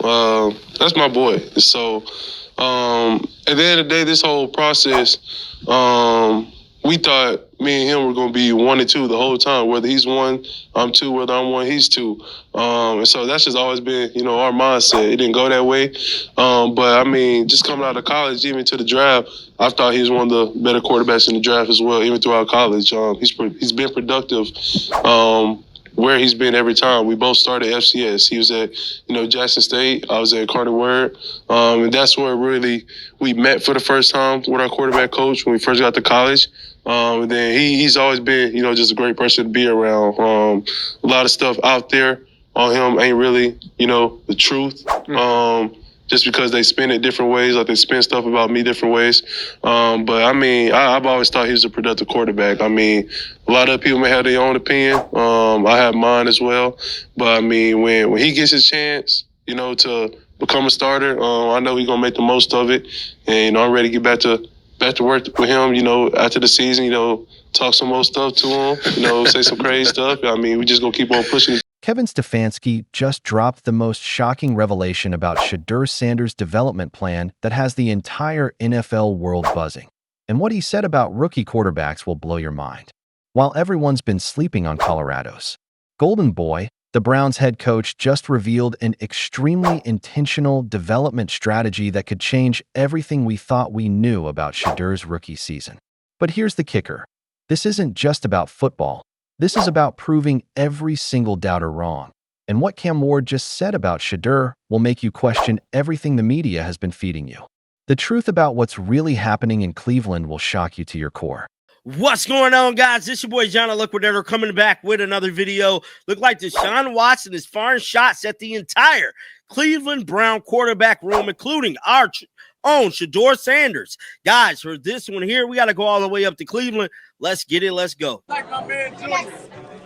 That's my boy. So at the end of the day, this whole process, we thought me and him were going to be 1 and 2 the whole time. Whether he's 1, I'm 2. Whether I'm 1, he's 2. And so that's just always been, our mindset. It didn't go that way. But, I mean, just coming out of college, even to the draft, I thought he was one of the better quarterbacks in the draft as well, even throughout college. He's been productive where he's been every time. We both started FCS. He was at, Jackson State. I was at Carter Word. And that's where really we met for the first time with our quarterback coach when we first got to college. And then he's always been, just a great person to be around. A lot of stuff out there on him ain't really, the truth. Just because they spin it different ways, like they spin stuff about me different ways. But, I mean, I've always thought he was a productive quarterback. I mean, a lot of people may have their own opinion. I have mine as well. But, I mean, when he gets his chance, to become a starter, I know he's going to make the most of it. And, I'm ready to get back to work with him, after the season, talk some more stuff to him, say some crazy stuff. I mean, we just going to keep on pushing. Kevin Stefanski just dropped the most shocking revelation about Shedeur Sanders' development plan that has the entire NFL world buzzing. And what he said about rookie quarterbacks will blow your mind. While everyone's been sleeping on Colorado's Golden Boy, the Browns head coach just revealed an extremely intentional development strategy that could change everything we thought we knew about Shedeur's rookie season. But here's the kicker. This isn't just about football. This is about proving every single doubter wrong. And what Cam Ward just said about Shedeur will make you question everything the media has been feeding you. The truth about what's really happening in Cleveland will shock you to your core. What's going on, guys? This is your boy John Liquidator coming back with another video. Look like Deshaun Watson is firing shots at the entire Cleveland Brown quarterback room, including our own Shedeur Sanders. Guys, for this one here, we got to go all the way up to Cleveland. Let's get it. Let's go. Like my man Junior.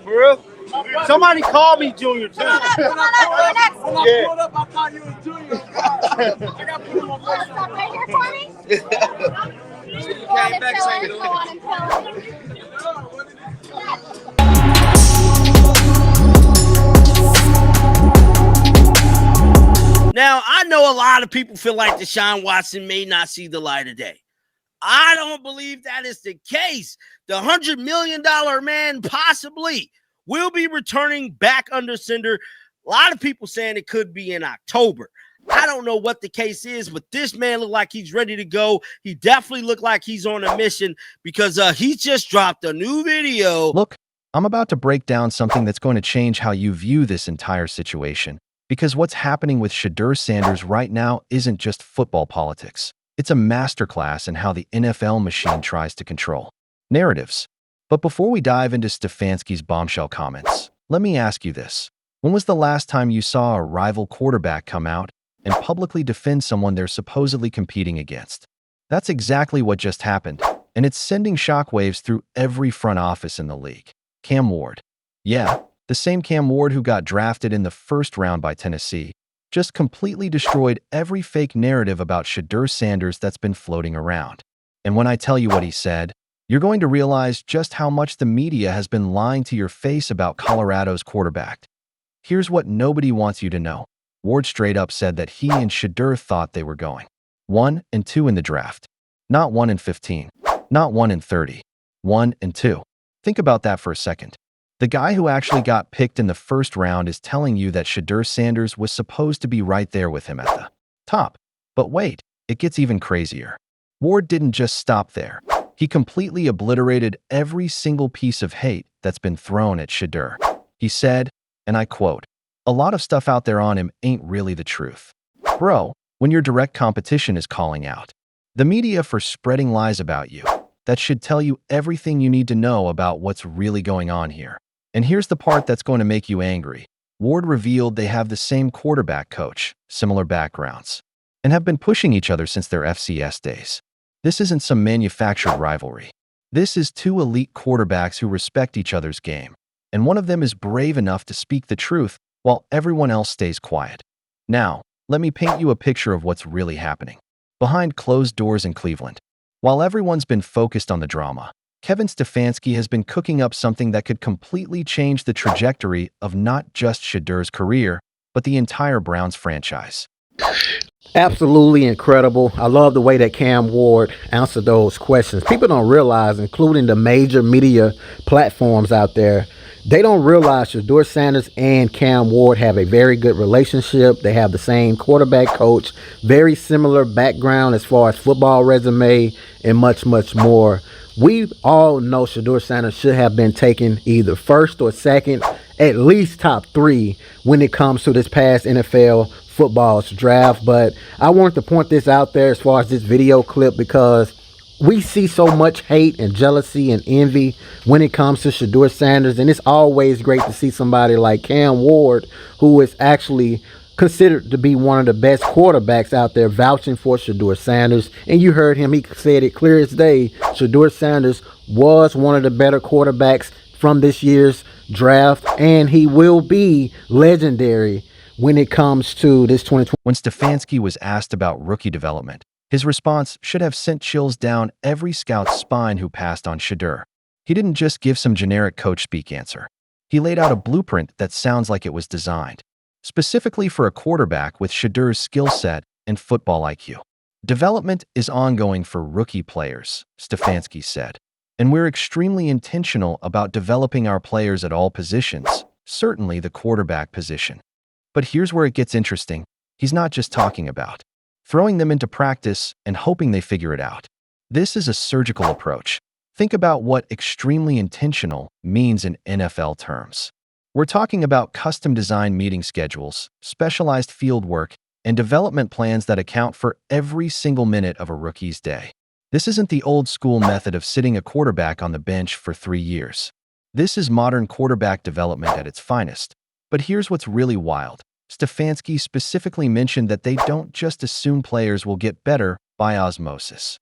For real? Somebody called me Junior, too. When I pulled up, I thought you was Junior. I got put in my face. Stop right here for me. You came back saying go on and tell him. Now, I know a lot of people feel like Deshaun Watson may not see the light of day. I don't believe that is the case. The $100 million man possibly will be returning back under center. A lot of people saying it could be in October. I don't know what the case is, but this man looked like he's ready to go. He definitely looked like he's on a mission because he just dropped a new video. Look, I'm about to break down something that's going to change how you view this entire situation. Because what's happening with Shedeur Sanders right now isn't just football politics. It's a masterclass in how the NFL machine tries to control narratives. But before we dive into Stefanski's bombshell comments, let me ask you this. When was the last time you saw a rival quarterback come out and publicly defend someone they're supposedly competing against? That's exactly what just happened, and it's sending shockwaves through every front office in the league. Cam Ward. Yeah, the same Cam Ward who got drafted in the first round by Tennessee just completely destroyed every fake narrative about Shedeur Sanders that's been floating around. And when I tell you what he said, you're going to realize just how much the media has been lying to your face about Colorado's quarterback. Here's what nobody wants you to know. Ward straight up said that he and Shedeur thought they were going 1 and 2 in the draft. Not 1 and 15. Not 1 and 30. 1 and 2. Think about that for a second. The guy who actually got picked in the first round is telling you that Shedeur Sanders was supposed to be right there with him at the top. But wait, it gets even crazier. Ward didn't just stop there. He completely obliterated every single piece of hate that's been thrown at Shedeur. He said, and I quote, "A lot of stuff out there on him ain't really the truth." Bro, when your direct competition is calling out the media for spreading lies about you, that should tell you everything you need to know about what's really going on here. And here's the part that's going to make you angry. Ward revealed they have the same quarterback coach, similar backgrounds, and have been pushing each other since their FCS days. This isn't some manufactured rivalry. This is two elite quarterbacks who respect each other's game, and one of them is brave enough to speak the truth while everyone else stays quiet. Now, let me paint you a picture of what's really happening behind closed doors in Cleveland. While everyone's been focused on the drama, Kevin Stefanski has been cooking up something that could completely change the trajectory of not just Shedeur's career, but the entire Browns franchise. Absolutely incredible. I love the way that Cam Ward answered those questions. People don't realize, including the major media platforms out there, they don't realize Shedeur Sanders and Cam Ward have a very good relationship. They have the same quarterback coach, very similar background as far as football resume, and much, much more. We all know Shedeur Sanders should have been taken either first or second, at least top 3 when it comes to this past NFL football's draft. But I wanted to point this out there as far as this video clip, because we see so much hate and jealousy and envy when it comes to Shedeur Sanders, and it's always great to see somebody like Cam Ward, who is actually considered to be one of the best quarterbacks out there, vouching for Shedeur Sanders. And you heard him, he said it clear as day, Shedeur Sanders was one of the better quarterbacks from this year's draft, and he will be legendary when it comes to this 2020. When Stefanski was asked about rookie development, his response should have sent chills down every scout's spine who passed on Shedeur. He didn't just give some generic coach speak answer. He laid out a blueprint that sounds like it was designed specifically for a quarterback with Shedeur's skill set and football IQ. Development is ongoing for rookie players, Stefanski said, and we're extremely intentional about developing our players at all positions, certainly the quarterback position. But here's where it gets interesting. He's not just talking about throwing them into practice and hoping they figure it out. This is a surgical approach. Think about what extremely intentional means in NFL terms. We're talking about custom-designed meeting schedules, specialized field work, and development plans that account for every single minute of a rookie's day. This isn't the old-school method of sitting a quarterback on the bench for 3 years. This is modern quarterback development at its finest. But here's what's really wild. Stefanski specifically mentioned that they don't just assume players will get better by osmosis.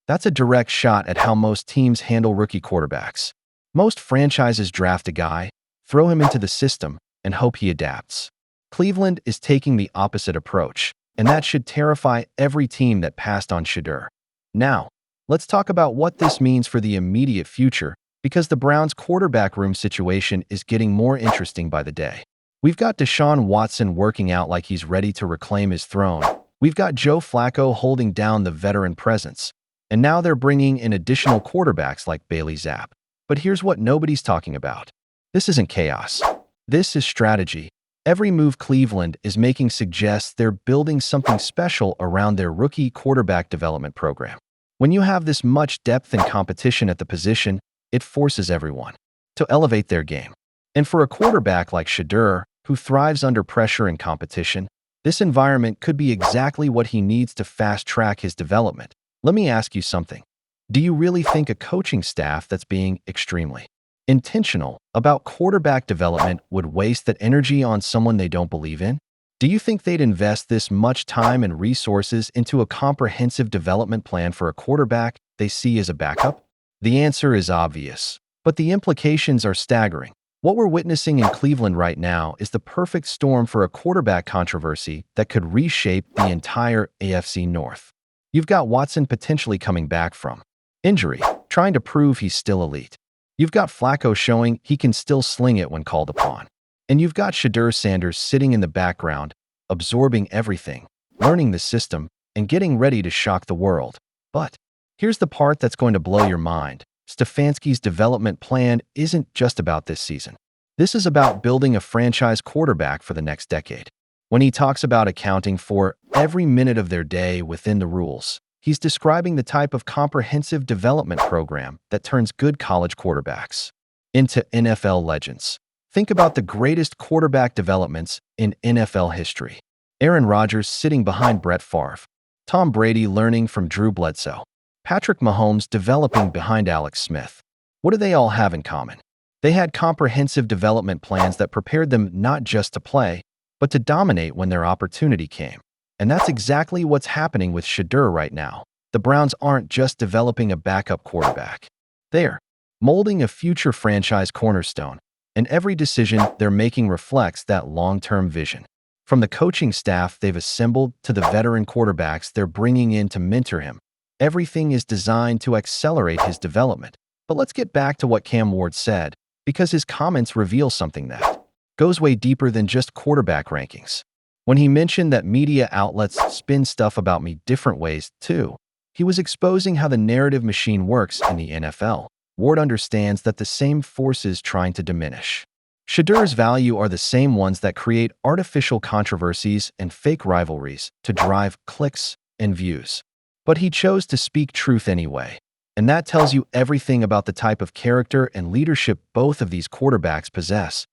That's a direct shot at how most teams handle rookie quarterbacks. Most franchises draft a guy, throw him into the system, and hope he adapts. Cleveland is taking the opposite approach, and that should terrify every team that passed on Shedeur. Now, let's talk about what this means for the immediate future, because the Browns' quarterback room situation is getting more interesting by the day. We've got Deshaun Watson working out like he's ready to reclaim his throne. We've got Joe Flacco holding down the veteran presence. And now they're bringing in additional quarterbacks like Bailey Zapp. But here's what nobody's talking about. This isn't chaos. This is strategy. Every move Cleveland is making suggests they're building something special around their rookie quarterback development program. When you have this much depth and competition at the position, it forces everyone to elevate their game. And for a quarterback like Shedeur, who thrives under pressure and competition, this environment could be exactly what he needs to fast-track his development. Let me ask you something. Do you really think a coaching staff that's being extremely intentional about quarterback development would waste that energy on someone they don't believe in? Do you think they'd invest this much time and resources into a comprehensive development plan for a quarterback they see as a backup? The answer is obvious, but the implications are staggering. What we're witnessing in Cleveland right now is the perfect storm for a quarterback controversy that could reshape the entire AFC North. You've got Watson potentially coming back from injury, trying to prove he's still elite. You've got Flacco showing he can still sling it when called upon. And you've got Shedeur Sanders sitting in the background, absorbing everything, learning the system, and getting ready to shock the world. But here's the part that's going to blow your mind. Stefanski's development plan isn't just about this season. This is about building a franchise quarterback for the next decade. When he talks about accounting for every minute of their day within the rules, he's describing the type of comprehensive development program that turns good college quarterbacks into NFL legends. Think about the greatest quarterback developments in NFL history. Aaron Rodgers sitting behind Brett Favre, Tom Brady learning from Drew Bledsoe, Patrick Mahomes developing behind Alex Smith. What do they all have in common? They had comprehensive development plans that prepared them not just to play, but to dominate when their opportunity came. And that's exactly what's happening with Shedeur right now. The Browns aren't just developing a backup quarterback. They're molding a future franchise cornerstone, and every decision they're making reflects that long-term vision. From the coaching staff they've assembled to the veteran quarterbacks they're bringing in to mentor him, everything is designed to accelerate his development. But let's get back to what Cam Ward said, because his comments reveal something that goes way deeper than just quarterback rankings. When he mentioned that media outlets spin stuff about me different ways, too, he was exposing how the narrative machine works in the NFL. Ward understands that the same forces trying to diminish Shedeur's value are the same ones that create artificial controversies and fake rivalries to drive clicks and views. But he chose to speak truth anyway. And that tells you everything about the type of character and leadership both of these quarterbacks possess.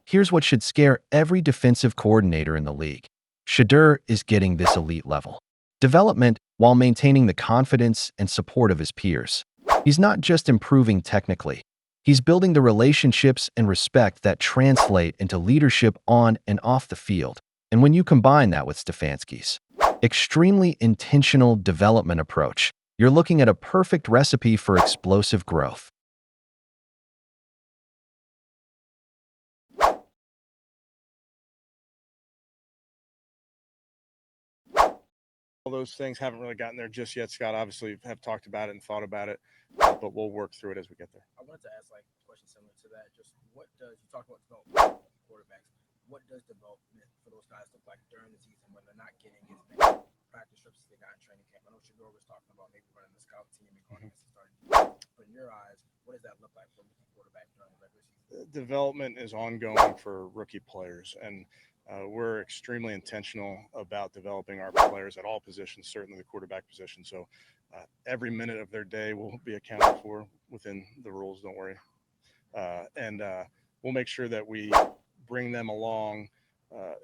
Here's what should scare every defensive coordinator in the league. Shedeur is getting this elite level development while maintaining the confidence and support of his peers. He's not just improving technically. He's building the relationships and respect that translate into leadership on and off the field. And when you combine that with Stefanski's extremely intentional development approach, you're looking at a perfect recipe for explosive growth. All those things haven't really gotten there just yet, Scott. Obviously, have talked about it and thought about it, but we'll work through it as we get there. I wanted to ask like a question similar to that. Just what does you talk about development quarterbacks? What does development for those guys look like during the season when they're not getting as many practice trips as they got in training camp? I know Shedeur was talking about maybe running the scout team and going against the starting team. But in your eyes, what does that look like for a rookie quarterback during the regular season? Development is ongoing for rookie players, and we're extremely intentional about developing our players at all positions, certainly the quarterback position. So every minute of their day will be accounted for within the rules, don't worry. And we'll make sure that we bring them along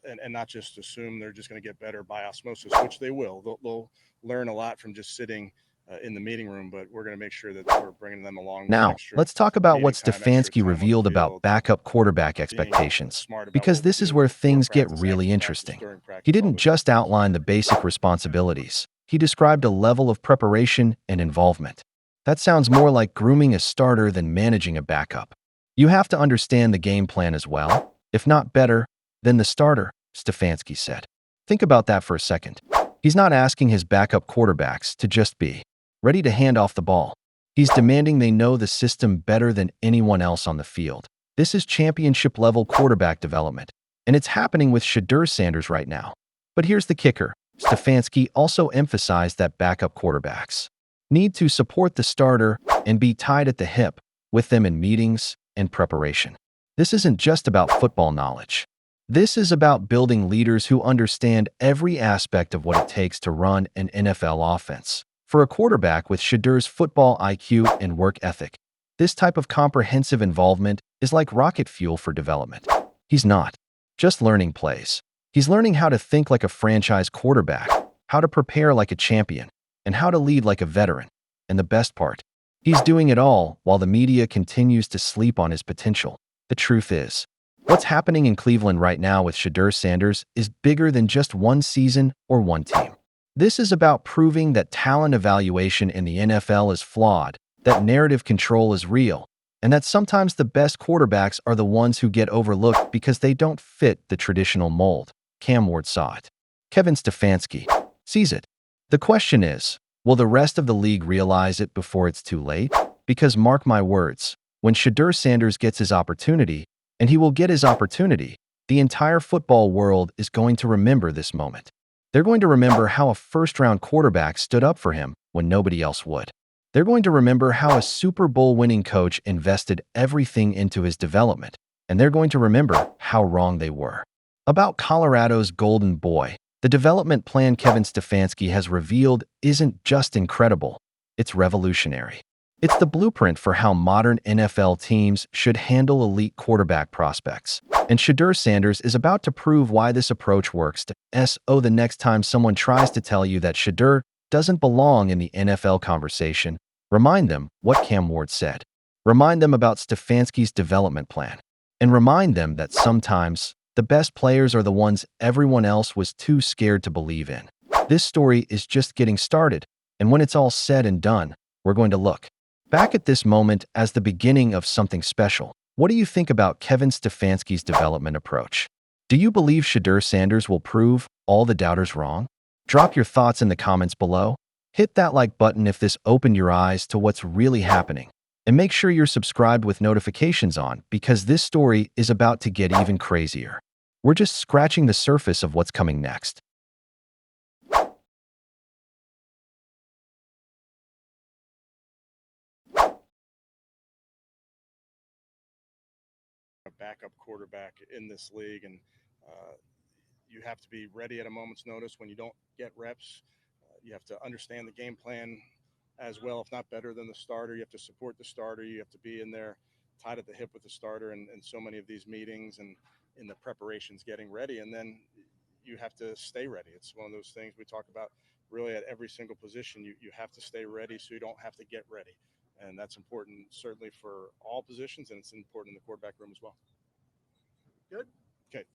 and not just assume they're just going to get better by osmosis, which they will. They'll learn a lot from just sitting in the meeting room, but we're going to make sure that we're bringing them along. Now, let's talk about what Stefanski revealed about backup quarterback expectations, because this is where things get really interesting. He didn't just outline the basic responsibilities. He described a level of preparation and involvement. That sounds more like grooming a starter than managing a backup. You have to understand the game plan as well, if not better, than the starter, Stefanski said. Think about that for a second. He's not asking his backup quarterbacks to just be ready to hand off the ball. He's demanding they know the system better than anyone else on the field. This is championship-level quarterback development, and it's happening with Shedeur Sanders right now. But here's the kicker. Stefanski also emphasized that backup quarterbacks need to support the starter and be tied at the hip with them in meetings and preparation. This isn't just about football knowledge. This is about building leaders who understand every aspect of what it takes to run an NFL offense. For a quarterback with Shedeur's football IQ and work ethic, this type of comprehensive involvement is like rocket fuel for development. He's not just learning plays. He's learning how to think like a franchise quarterback, how to prepare like a champion, and how to lead like a veteran. And the best part, he's doing it all while the media continues to sleep on his potential. The truth is, what's happening in Cleveland right now with Shedeur Sanders is bigger than just one season or one team. This is about proving that talent evaluation in the NFL is flawed, that narrative control is real, and that sometimes the best quarterbacks are the ones who get overlooked because they don't fit the traditional mold. Cam Ward saw it. Kevin Stefanski sees it. The question is, will the rest of the league realize it before it's too late? Because mark my words, when Shedeur Sanders gets his opportunity, and he will get his opportunity, the entire football world is going to remember this moment. They're going to remember how a first-round quarterback stood up for him when nobody else would. They're going to remember how a Super Bowl-winning coach invested everything into his development, and they're going to remember how wrong they were. About Colorado's golden boy, the development plan Kevin Stefanski has revealed isn't just incredible, it's revolutionary. It's the blueprint for how modern NFL teams should handle elite quarterback prospects. And Shedeur Sanders is about to prove why this approach works. So the next time someone tries to tell you that Shedeur doesn't belong in the NFL conversation, remind them what Cam Ward said. Remind them about Stefanski's development plan. And remind them that sometimes the best players are the ones everyone else was too scared to believe in. This story is just getting started, and when it's all said and done, we're going to look back at this moment as the beginning of something special. What do you think about Kevin Stefanski's development approach? Do you believe Shedeur Sanders will prove all the doubters wrong? Drop your thoughts in the comments below. Hit that like button if this opened your eyes to what's really happening. And make sure you're subscribed with notifications on because this story is about to get even crazier. We're just scratching the surface of what's coming next. A backup quarterback in this league, and you have to be ready at a moment's notice when you don't get reps. You have to understand the game plan as well, if not better than the starter. You have to support the starter. You have to be in there tied at the hip with the starter and so many of these meetings and in the preparations getting ready. And then you have to stay ready. It's one of those things we talk about really at every single position. You have to stay ready so you don't have to get ready. And that's important certainly for all positions, and it's important in the quarterback room as well. Good. Okay,